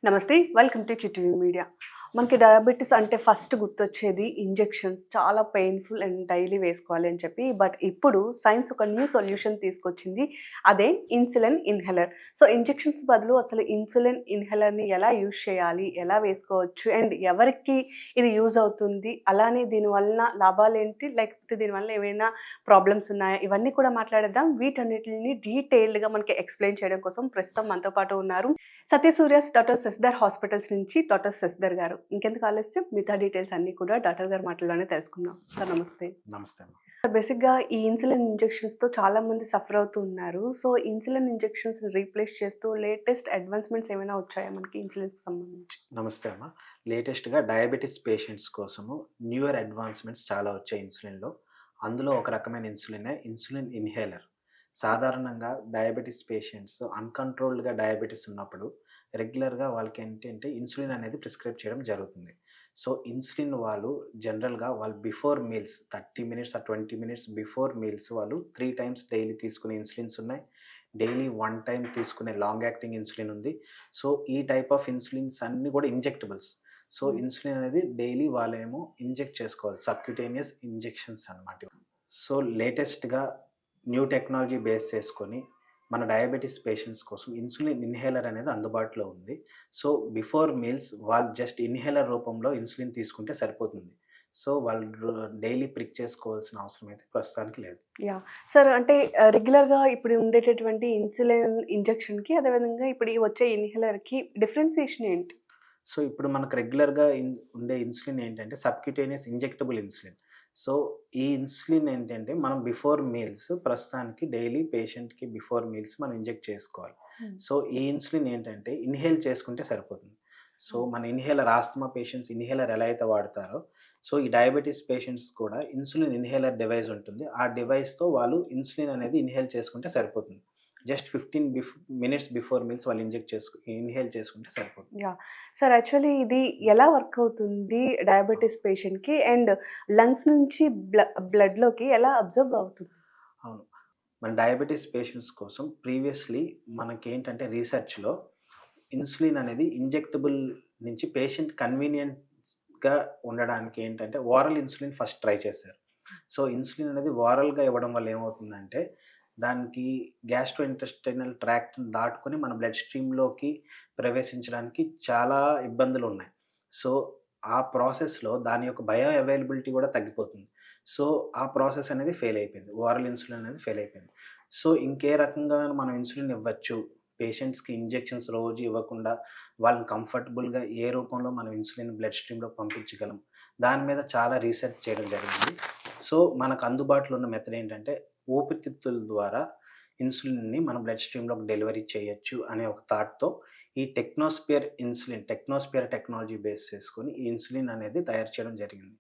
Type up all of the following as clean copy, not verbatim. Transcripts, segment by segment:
నమస్తే. Welcome to QTV media. మనకి diabetes అంటే ఫస్ట్ గుర్తొచ్చేది ఇంజెక్షన్స్. చాలా పెయిన్‌ఫుల్ అండ్ డైలీ వేసుకోవాలి అని చెప్పి. బట్ ఇప్పుడు సైన్స్ ఒక న్యూ సొల్యూషన్ తీసుకొచ్చింది. అదే ఇన్సులిన్ ఇన్హేలర్. సో, ఇంజెక్షన్స్ బదులు అసలు ఇన్సులిన్ ఇన్హేలర్‌ని ఎలా యూజ్ చేయాలి? ఎలా వేసుకోవచ్చు? అండ్ ఎవరికి ఇది యూజ్ అవుతుంది? అలానే దీనివలన లాభాలేంటి? లేకపోతే దీనివల్ల ఏమైనా ప్రాబ్లమ్స్ ఉన్నాయా? ఇవన్నీ కూడా మాట్లాడేద్దాం. వీటన్నిటిని డీటెయిల్డ్‌గా మనకి ఎక్స్‌ప్లెయిన్ చేయడం కోసం ప్రస్తుతం మనతో పాటు ఉన్నారు సూర్యాస్ డాక్టర్ శశిధర్ హాస్పిటల్స్ నుంచి డాక్టర్ శశిధర్ గారు. ఇంకెందుకు ఆలస్యం, మిగతా డీటెయిల్స్ అన్నీ కూడా డాక్టర్ గారి మాటల్లోనే తెలుసుకుందాం. సార్ నమస్తే. నమస్తే అమ్మ. సార్ బేసిక్‌గా ఈ ఇన్సులిన్ ఇంజెక్షన్స్‌తో చాలామంది సఫర్ అవుతూ ఉన్నారు. సో, ఇన్సులిన్ ఇంజెక్షన్స్‌ని రీప్లేస్ చేస్తూ లేటెస్ట్ అడ్వాన్స్‌మెంట్స్ ఏమైనా వచ్చాయా మనకి ఇన్సులిన్స్‌కి సంబంధించి? నమస్తే అమ్మ. లేటెస్ట్‌గా డయాబెటిస్ పేషెంట్స్ కోసము న్యూయర్ అడ్వాన్స్‌మెంట్స్ చాలా వచ్చాయి ఇన్సులిన్‌లో. అందులో ఒక రకమైన ఇన్సులినే ఇన్సులిన్ ఇన్హేలర్. సాధారణంగా డయాబెటిస్ పేషెంట్స్ అన్‌కంట్రోల్డ్‌గా డయాబెటిస్ ఉన్నప్పుడు రెగ్యులర్‌గా వాళ్ళకేంటంటే ఇన్సులిన్ అనేది ప్రిస్క్రైబ్ చేయడం జరుగుతుంది. సో, ఇన్సులిన్ వాళ్ళు before meals 30 minutes or 20 minutes before meals వాళ్ళు 3 టైమ్స్ డైలీ తీసుకునే ఇన్సులిన్స్ ఉన్నాయి. డైలీ 1 టైమ్ తీసుకునే లాంగ్ యాక్టింగ్ ఇన్సులిన్ ఉంది. సో, ఈ టైప్ ఆఫ్ ఇన్సులిన్స్ అన్నీ కూడా ఇంజెక్టబుల్స్. సో, హ్మ్. ఇన్సులిన్ అనేది డైలీ వాళ్ళేమో ఇంజెక్ట్ చేసుకోవాలి. సబ్క్యూటేనియస్ ఇంజెక్షన్స్ అన్నమాట ఇవి. సో, లేటెస్ట్‌గా న్యూ టెక్నాలజీ బేస్ చేసుకొని మన డయాబెటిస్ పేషెంట్స్ కోసం ఇన్సులిన్ ఇన్హేలర్ అనేది అందుబాటులో ఉంది. సో, బిఫోర్ మీల్స్ వాళ్ళు జస్ట్ ఇన్హేలర్ రూపంలో ఇన్సులిన్ తీసుకుంటే సరిపోతుంది. సో, వాళ్ళు డైలీ ప్రిక్ చేసుకోవాల్సిన అవసరం అయితే ప్రస్తుతానికి లేదు. యాహ్! సార్ అంటే రెగ్యులర్‌గా ఇప్పుడు ఉండేటటువంటి ఇన్సులిన్ ఇంజెక్షన్‌కి అదేవిధంగా ఇప్పుడు ఈ వచ్చే ఇన్హేలర్‌కి డిఫరెన్షియేషన్ ఏంటి? సో, ఇప్పుడు మనకు రెగ్యులర్‌గా ఉండే ఇన్సులిన్ ఏంటంటే సబ్క్యూటేనియస్ ఇంజెక్టబుల్ ఇన్సులిన్. సో, ఈ ఇన్సులిన్ ఏంటంటే మనం బిఫోర్ మీల్స్ ప్రస్తుతానికి డైలీ పేషెంట్‌కి బిఫోర్ మీల్స్ మనం ఇంజెక్ట్ చేసుకోవాలి. హ్మ్. సో, ఈ ఇన్సులిన్ ఏంటంటే ఇన్‌హేల్ చేసుకుంటే సరిపోతుంది. సో, హ్మ్. మన ఇన్‌హేలర్ ఆస్తమా పేషెంట్స్ ఇన్‌హేలర్ ఎలా అయితే వాడతారో, సో, ఈ డయాబెటిస్ పేషెంట్స్ కూడా ఇన్సులిన్ ఇన్‌హేలర్ డివైస్ ఉంటుంది. ఆ డివైస్‌తో వాళ్ళు ఇన్సులిన్ అనేది ఇన్‌హేల్ చేసుకుంటే సరిపోతుంది. జస్ట్ 15 మినిట్స్ బిఫోర్ మీల్స్ వాళ్ళు ఇన్‌హేల్ చేసుకుంటే సరిపోతుంది. యాహ్! సార్ యాక్చువల్లీ ఇది ఎలా వర్క్ అవుతుంది డయాబెటిస్ పేషెంట్‌కి అండ్ లంగ్స్ నుంచి బ్లడ్‌లోకి ఎలా అబ్జర్బ్ అవుతుంది? అవును. మన డయాబెటిస్ పేషెంట్స్ కోసం ప్రీవియస్‌లీ మనకేంటంటే రీసెర్చ్‌లో ఇన్సులిన్ అనేది ఇంజెక్టబుల్ నుంచి పేషెంట్ కన్వీనియంట్‌గా ఉండడానికి ఏంటంటే ఓరల్ ఇన్సులిన్ ఫస్ట్ ట్రై చేశారు. సో, ఇన్సులిన్ అనేది ఓరల్‌గా ఇవ్వడం వల్ల ఏమవుతుందంటే దానికి గ్యాస్ట్రో ఇంటెస్టైనల్ ట్రాక్ట్‌ని దాటుకొని మన బ్లడ్ స్ట్రీమ్‌లోకి ప్రవేశించడానికి చాలా ఇబ్బందులున్నాయి. సో, ఆ ప్రాసెస్‌లో దాని యొక్క బయో అవైలబిలిటీ కూడా తగ్గిపోతుంది. సో, ఆ ప్రాసెస్ అనేది ఫెయిల్ అయిపోయింది. ఓరల్ ఇన్సులిన్ అనేది ఫెయిల్ అయిపోయింది. సో, ఇంకే రకంగా మనం ఇన్సులిన్ ఇవ్వచ్చు. పేషెంట్స్‌కి ఇంజెక్షన్స్ రోజు ఇవ్వకుండా వాళ్ళని కంఫర్టబుల్‌గా ఏ రూపంలో మనం ఇన్సులిన్ బ్లడ్ స్ట్రీమ్‌లోకి పంపించగలం. దాని మీద చాలా రీసెర్చ్ చేయడం జరిగింది. సో, మనకు అందుబాటులో ఉన్న మెథడ్ ఏంటంటే ఊపిరితిత్తుల ద్వారా ఇన్సులిన్‌ని మన బ్లడ్ స్ట్రీమ్‌లోకి డెలివరీ చేయొచ్చు అనే ఒక థాట్‌తో ఈ టెక్నోస్పియర్ టెక్నాలజీ బేస్ చేసుకొని ఈ ఇన్సులిన్ అనేది తయారు చేయడం జరిగింది.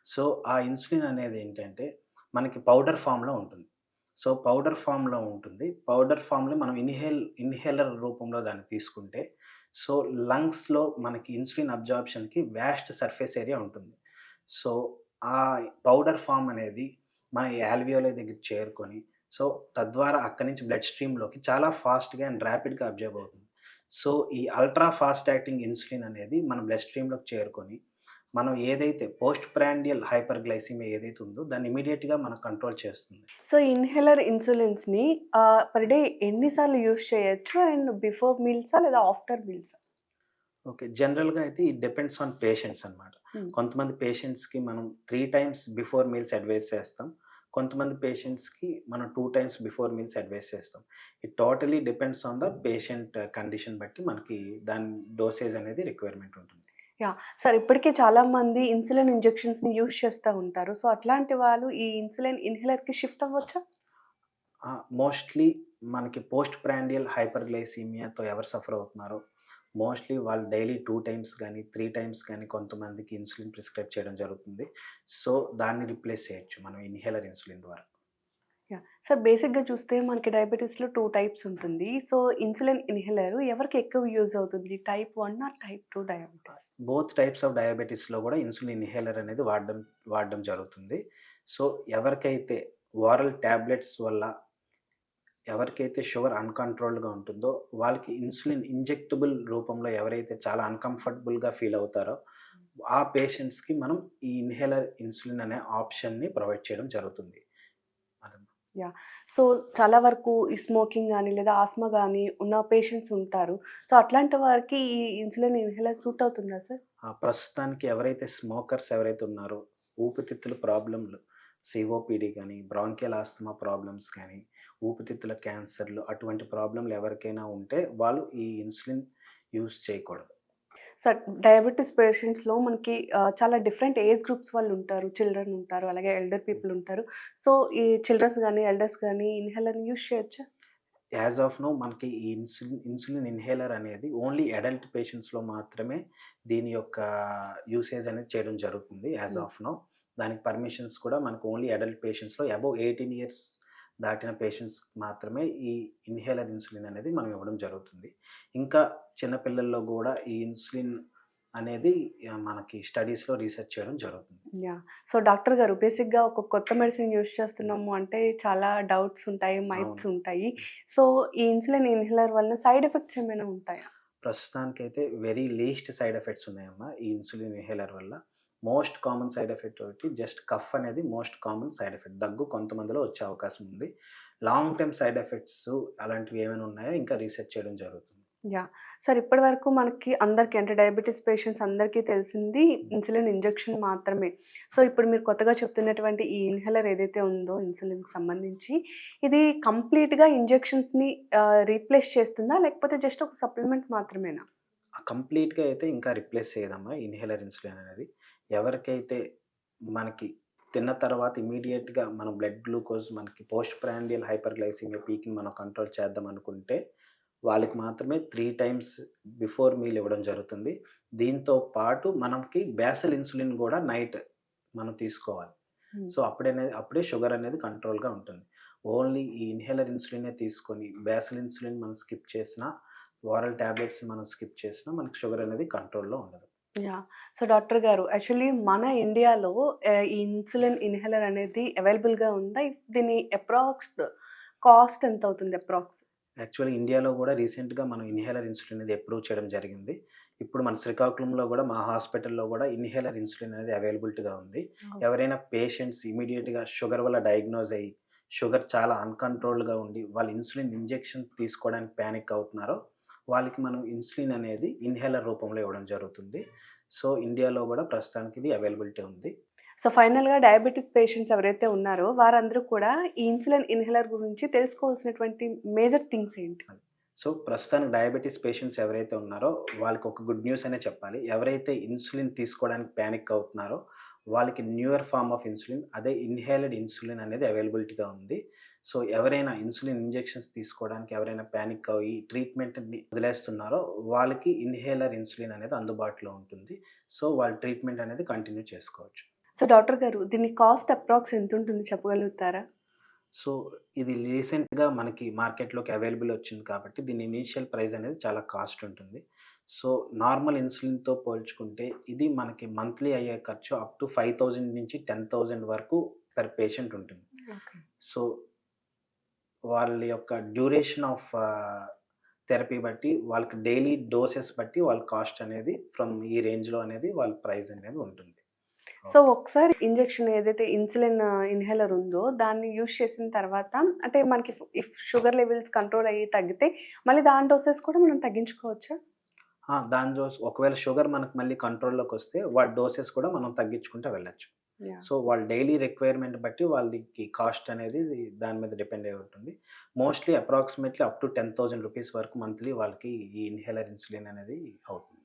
సో, ఆ ఇన్సులిన్ అనేది ఏంటంటే మనకి పౌడర్ ఫార్మ్‌లో ఉంటుంది. సో, పౌడర్ ఫార్మ్‌లో ఉంటుంది. పౌడర్ ఫార్మ్‌లో మనం ఇన్హేలర్ రూపంలో దాన్ని తీసుకుంటే, సో, లంగ్స్‌లో మనకి ఇన్సులిన్ అబ్జార్ప్షన్‌కి వాస్ట్ సర్ఫేస్ ఏరియా ఉంటుంది. సో, ఆ పౌడర్ ఫార్మ్ అనేది మన యాల్వియోలై దగ్గరికి చేరుకొని, సో, తద్వారా అక్కడి నుంచి బ్లడ్ స్ట్రీమ్‌లోకి చాలా ఫాస్ట్‌గా అండ్ ర్యాపిడ్‌గా అబ్జార్బ్ అవుతుంది. సో, ఈ అల్ట్రా ఫాస్ట్ యాక్టింగ్ ఇన్సులిన్ అనేది మన బ్లడ్ స్ట్రీమ్‌లోకి చేరుకొని, మనం ఏదైతే పోస్ట్ ప్రాండియల్ హైపర్‌గ్లైసీమియా ఏదైతే ఉందో దాన్ని ఇమ్మీడియేట్‌గా మనకు కంట్రోల్ చేస్తుంది. సో, ఇన్హేలర్ ఇన్సులిన్స్‌ని పర్ డే ఎన్ని సార్లు యూజ్ చేయొచ్చు? అండ్ బిఫోర్ మీల్సా? లేదా ఆఫ్టర్ మీల్సా? ఓకే. జనరల్‌గా అయితే ఇట్ డిపెండ్స్ ఆన్ పేషెంట్స్ అన్నమాట. హ్మ్. కొంతమంది పేషెంట్స్‌కి మనం 3 టైమ్స్ బిఫోర్ మీల్స్ అడ్వైస్ చేస్తాం. కొంతమంది పేషెంట్స్‌కి మనం 2 టైమ్స్ బిఫోర్ మీల్స్ అడ్వైస్ చేస్తాం. It totally depends on the patient condition బట్టి మనకి దాని డోసేజ్ అనేది రిక్వైర్మెంట్ ఉంటుంది. యాహ్! సార్ ఇప్పటికే చాలామంది ఇన్సులిన్ ఇంజెక్షన్స్‌ని యూజ్ చేస్తా ఉంటారు. సో, అట్లాంటి వాళ్ళు ఈ ఇన్సులిన్ ఇన్హేలర్‌కి షిఫ్ట్ అవ్వచ్చా? మోస్ట్‌లీ మనకి పోస్ట్ ప్రాండియల్ హైపర్‌గ్లైసీమియాతో ఎవరు సఫర్ అవుతున్నారో, మోస్ట్‌లీ వాళ్ళు డైలీ 2 టైమ్స్ గానీ, 3 టైమ్స్ గానీ కొంతమందికి ఇన్సులిన్ ప్రిస్క్రైబ్ చేయడం జరుగుతుంది. సో, దాన్ని రిప్లేస్ చేయొచ్చు మనం ఇన్హేలర్ ఇన్సులిన్ ద్వారా. యాహ్! సార్ బేసిక్‌గా చూస్తే మనకి డయాబెటిస్‌లో 2 టైప్స్ ఉంటుంది. సో, ఇన్సులిన్ ఇన్హేలర్ ఎవరికి ఎక్కువ యూజ్ అవుతుంది? టైప్ 1 ఆర్ టైప్ 2 డయాబెటిస్? బోత్ టైప్స్ ఆఫ్ డయాబెటిస్‌లో గూడా ఇన్సులిన్ ఇన్హేలర్ అనేది వాడడం వాడడం జరుగుతుంది. సో, ఎవరికైతే ఓరల్ టాబ్లెట్స్ వల్ల ఎవరికైతే షుగర్ అన్‌కంట్రోల్డ్‌గా ఉంటుందో, వాళ్ళకి ఇన్సులిన్ ఇంజెక్టబుల్ రూపంలో ఎవరైతే చాలా అన్‌కంఫర్టబుల్‌గా ఫీల్ అవుతారో, ఆ పేషెంట్స్‌కి మనం ఈ ఇన్‌హేలర్ ఇన్సులిన్ అనే ఆప్షన్‌ని ప్రొవైడ్ చేయడం జరుగుతుంది. అదమ్మా. యాహ్! సో, చాలా వరకు ఈ స్మోకింగ్ గాని, లేదా ఆస్మా గాని ఉన్న పేషెంట్స్ ఉంటారు. సో, అట్లాంటి వారికి ఈ ఇన్సులిన్ ఇన్హేలర్ సూట్ అవుతుందా సార్? ప్రస్తుతానికి ఎవరైతే స్మోకర్స్ ఎవరైతే ఉన్నారో, ఊపిరితిత్తుల ప్రాబ్లమ్‌లు సీఓపీడీ గాని, బ్రాంకియల్ ఆస్తమా ప్రాబ్లమ్స్ గాని, ఊపిరితిత్తుల క్యాన్సర్‌లు అటువంటి ప్రాబ్లమ్‌లు ఎవరికైనా ఉంటే వాళ్ళు ఈ ఇన్సులిన్ యూజ్ చేయకూడదు. సార్ డయాబెటిస్ పేషెంట్స్‌లో మనకి చాలా డిఫరెంట్ ఏజ్ గ్రూప్స్ వాళ్ళుంటారు. చిల్డ్రన్ ఉంటారు. అలాగే ఎల్డర్ పీపుల్ ఉంటారు. సో, ఈ చిల్డ్రన్స్ గాని, ఎల్డర్స్ గాని ఇన్హేలర్‌ని యూజ్ చేయొచ్చా? యాస్ ఆఫ్ నౌ మనకి ఈ ఇన్సులిన్ ఇన్హేలర్ అనేది ఓన్లీ అడల్ట్ పేషెంట్స్‌లో మాత్రమే దీని యొక్క యూసేజ్ అనేది చేయడం జరుగుతుంది యాస్ హ్మ్. Of now. దానికి పర్మిషన్స్ కూడా మనకు ఓన్లీ అడల్ట్ పేషెంట్స్‌లో అబోవ్ 18 ఇయర్స్ దాటిన పేషెంట్స్‌కి మాత్రమే ఈ ఇన్హేలర్ ఇన్సులిన్ అనేది మనం ఇవ్వడం జరుగుతుంది. ఇంకా చిన్న పిల్లల్లో గూడా ఈ ఇన్సులిన్ అనేది మనకి స్టడీస్‌లో రీసెర్చ్ చేయడం జరుగుతుంది. యాహ్! సో, డాక్టర్ గారు బేసిక్‌గా ఒక కొత్త మెడిసిన్ యూజ్ చేస్తున్నాము అంటే చాలా డౌట్స్ ఉంటాయి, అవును. మైత్స్ ఉంటాయి. సో, ఈ ఇన్సులిన్ ఇన్హేలర్ వలన సైడ్ ఎఫెక్ట్స్ ఏమైనా ఉంటాయా? ప్రస్తుతానికైతే వెరీ లీస్ట్ సైడ్ ఎఫెక్ట్స్ ఉన్నాయమ్మా ఈ ఇన్సులిన్ ఇన్హేలర్ వల్ల. మోస్ట్ కామన్ సైడ్ ఎఫెక్ట్ ఒకటి జస్ట్ కఫ్ అనేది మోస్ట్ కామన్ సైడ్ ఎఫెక్ట్. దగ్గు కొంతమందిలో వచ్చే అవకాశం ఉంది. లాంగ్ టర్మ్ సైడ్ ఎఫెక్ట్స్ అలాంటివి ఏమైనా ఉన్నాయో ఇంకా రీసెర్చ్ చేయడం జరుగుతుంది. యాహ్! సార్ ఇప్పటివరకు మనకి అందరికి అంటే డయాబెటిస్ పేషెంట్స్ అందరికీ తెలిసింది ఇన్సులిన్ ఇంజెక్షన్ మాత్రమే. సో, ఇప్పుడు మీరు కొత్తగా చెప్తున్నటువంటి ఈ ఇన్హేలర్ ఏదైతే ఉందో ఇన్సులిన్‌కి సంబంధించి, ఇది కంప్లీట్‌గా ఇంజెక్షన్స్‌ని రీప్లేస్ చేస్తుందా? లేకపోతే జస్ట్ ఒక సప్లిమెంట్ మాత్రమేనా? కంప్లీట్‌గా అయితే ఇంకా రిప్లేస్ చేయదమ్మా ఇన్హేలర్ ఇన్సులిన్ అనేది. ఎవరికైతే మనకి తిన్న తర్వాత ఇమ్మీడియేట్‌గా మన బ్లడ్ గ్లూకోజ్ మనకి పోస్ట్ ప్రాండియల్ హైపర్‌గ్లైసెమియా పీక్‌ని మనం కంట్రోల్ చేద్దాం అనుకుంటే, వాళ్ళకి మాత్రమే 3 టైమ్స్ బిఫోర్ మీల్ ఇవ్వడం జరుగుతుంది. దీంతో పాటు మనకి బేసల్ ఇన్సులిన్ గూడా నైట్ మనం తీసుకోవాలి. హ్మ్. సో, అప్పుడే షుగర్ అనేది కంట్రోల్‌గా ఉంటుంది. ఓన్లీ ఈ ఇన్హేలర్ ఇన్సులినే తీసుకొని బేసల్ ఇన్సులిన్ మనం స్కిప్ చేసినా, ఓరల్ టాబ్లెట్స్ మనం స్కిప్ చేసినా మనకి షుగర్ అనేది కంట్రోల్‌లో ఉండదు. యాహ్! సో, డాక్టర్ గారు యాక్చువల్లీ మన ఇండియాలో ఈ ఇన్సులిన్ ఇన్హేలర్ అనేది అవైలబుల్‌గా ఉందా? దీని కాస్ట్ ఎంత అవుతుంది అప్రాక్స్? యాక్చువల్లీ ఇండియాలో గూడా రీసెంట్‌గా మనం ఇన్హేలర్ ఇన్సులిన్ అనేది అప్రూవ్ చేయడం జరిగింది. ఇప్పుడు మన శ్రీకాకుళంలో గూడా మా హాస్పిటల్‌లో గూడా ఇన్హేలర్ ఇన్సులిన్ అనేది అవైలబిలిటీగా ఉంది. ఓహ్! ఎవరైనా పేషెంట్స్ ఇమ్మీడియేట్‌గా షుగర్ వల్ల డయాగ్నోస్ అయ్యి, షుగర్ చాలా అన్‌కంట్రోల్డ్‌గా ఉండి, వాళ్ళు ఇన్సులిన్ ఇంజెక్షన్ తీసుకోవడానికి పానిక్ అవుతున్నారో, వాళ్ళకి మనం ఇన్సులిన్ అనేది ఇన్హేలర్ రూపంలో ఇవ్వడం జరుగుతుంది. సో, ఇండియాలో గూడా ప్రస్తుతానికి ఇది అవైలబిలిటీ ఉంది. సో, ఫైనల్‌గా డయాబెటిస్ పేషెంట్స్ ఎవరైతే ఉన్నారో వారందరూ కూడా ఈ ఇన్సులిన్ ఇన్హేలర్ గురించి తెలుసుకోవాల్సినటువంటి మేజర్ థింగ్స్ ఏంటి? సో, ప్రస్తుతానికి డయాబెటిస్ పేషెంట్స్ ఎవరైతే ఉన్నారో, వాళ్ళకొక గుడ్ న్యూస్ అనే చెప్పాలి. ఎవరైతే ఇన్సులిన్ తీసుకోవడానికి పానిక్ అవుతున్నారో, వాళ్ళకి న్యూయర్ ఫార్మ్ ఆఫ్ ఇన్సులిన్ అదే ఇన్‌హేల్డ్ ఇన్సులిన్ అనేది అవైలబిలిటీగా ఉంది. సో, ఎవరైనా ఇన్సులిన్ ఇంజెక్షన్స్ తీసుకోవడానికి ఎవరైనా పానిక్ అయ్యి ట్రీట్మెంట్‌ని వదిలేస్తున్నారో, వాళ్ళకి ఇన్‌హేలర్ ఇన్సులిన్ అనేది అందుబాటులో ఉంటుంది. సో, వాళ్ళు ట్రీట్మెంట్ అనేది కంటిన్యూ చేసుకోవచ్చు. సో, డాక్టర్ గారు దీని కాస్ట్ అప్రాక్స్ ఎంతుంటుంది చెప్పగలుగుతారా? సో, ఇది రీసెంట్‌గా మనకి మార్కెట్‌లోకి అవైలబుల్ వచ్చింది కాబట్టి, దీని ఇనీషియల్ ప్రైస్ అనేది చాలా కాస్ట్ ఉంటుంది. సో, నార్మల్ ఇన్సులిన్‌తో పోల్చుకుంటే, ఇది మనకి మంత్లీ అయ్యే ఖర్చు అప్ టు 5,000 నుంచి 10,000 వరకు పర్ పేషెంట్ ఉంటుంది. ఓకే. సో, వాళ్ళ యొక్క డ్యూరేషన్ ఆఫ్ థెరపీ బట్టి, వాళ్ళకి డైలీ డోసెస్ బట్టి వాళ్ళ కాస్ట్ అనేది ఫ్రమ్ ఈ రేంజ్‌లో అనేది వాళ్ళ ప్రైస్ అనేది ఉంటుంది. So, okay. ఒకసారి ఇంజెక్షన్ ఏదైతే ఇన్సులిన్ ఇన్హేలర్ ఉందో దాన్ని యూజ్ చేసిన తర్వాత అంటే మనకి ఇఫ్ షుగర్ లెవెల్స్ కంట్రోల్ అయ్యి తగ్గితే మళ్ళీ దాని డోసెస్ కూడా మనం తగ్గించుకోవచ్చా? దాని ఒకవేళ షుగర్ మనకు మళ్ళీ కంట్రోల్‌లోకొస్తే వాటి డోసెస్ కూడా మనం తగ్గించుకుంటా వెళ్ళొచ్చు. యాహ్! సో, వాళ్ళ డైలీ రిక్వైర్‌మెంట్ బట్టి వాళ్ళకి కాస్ట్ అనేది దాని మీద డిపెండ్ అయ్యి ఉంటుంది. మోస్ట్‌లీ అప్రాక్సిమేట్‌లీ అప్ టు రూ. 10,000 వరకు మంత్లీ వాళ్ళకి ఈ ఇన్‌హేలర్ ఇన్సులిన్ అనేది అవుతుంది.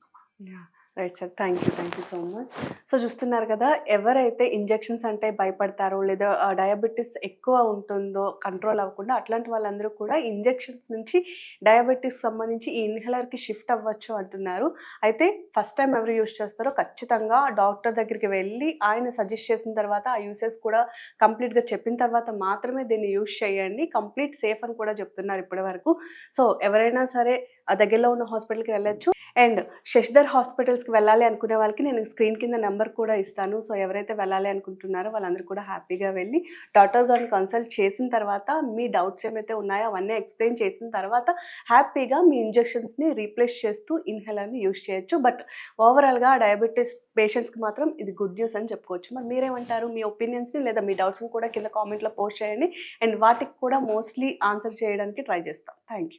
Yeah! Right sir. Thank you so much. So, చూస్తున్నారు కదా! ఎవరైతే ఇంజెక్షన్స్ అంటే భయపడతారో లేదా డయాబెటిస్ ఎక్కువ ఉంటుందో కంట్రోల్ అవ్వకుండా అట్లాంటి వాళ్ళందరూ కూడా ఇంజెక్షన్స్ నుంచి డయాబెటిస్ సంబంధించి ఈ ఇన్హేలర్‌కి షిఫ్ట్ అవ్వచ్చు అంటున్నారు. అయితే ఫస్ట్ టైమ్ ఎవరు యూజ్ చేస్తారో ఖచ్చితంగా డాక్టర్ దగ్గరికి వెళ్ళి ఆయన సజెస్ట్ చేసిన తర్వాత ఆ యూసేజ్ కూడా కంప్లీట్‌గా చెప్పిన తర్వాత మాత్రమే దీన్ని యూజ్ చేయండి. కంప్లీట్ సేఫ్ అని కూడా చెప్తున్నారు ఇప్పటి వరకు. సో, ఎవరైనా సరే దగ్గరలో ఉన్న హాస్పిటల్‌కి వెళ్ళొచ్చు. అండ్ శశిధర్ హాస్పిటల్స్కి వెళ్ళాలి అనుకునే వాళ్ళకి నేను స్క్రీన్ కింద నెంబర్ కూడా ఇస్తాను. సో ఎవరైతే వెళ్ళాలి అనుకుంటున్నారో వాళ్ళందరూ కూడా హ్యాపీగా వెళ్ళి డాక్టర్ గారిని కన్సల్ట్ చేసిన తర్వాత మీ డౌట్స్ ఏమైతే ఉన్నాయో అవన్నీ ఎక్స్ప్లెయిన్ చేసిన తర్వాత హ్యాపీగా మీ ఇంజెక్షన్స్ని రీప్లేస్ చేస్తూ ఇన్హేలర్ని యూజ్ చేయొచ్చు. బట్ ఓవరాల్గా డయాబెటీస్ పేషెంట్స్కి మాత్రం ఇది గుడ్ న్యూస్ అని చెప్పుకోవచ్చు. మరి మీరేమంటారు? మీ ఒపీనియన్స్ని లేదా మీ డౌట్స్ని కూడా కింద కామెంట్లో పోస్ట్ చేయండి. అండ్ వాటికి కూడా మోస్ట్లీ ఆన్సర్ చేయడానికి ట్రై చేస్తాం. Thank you.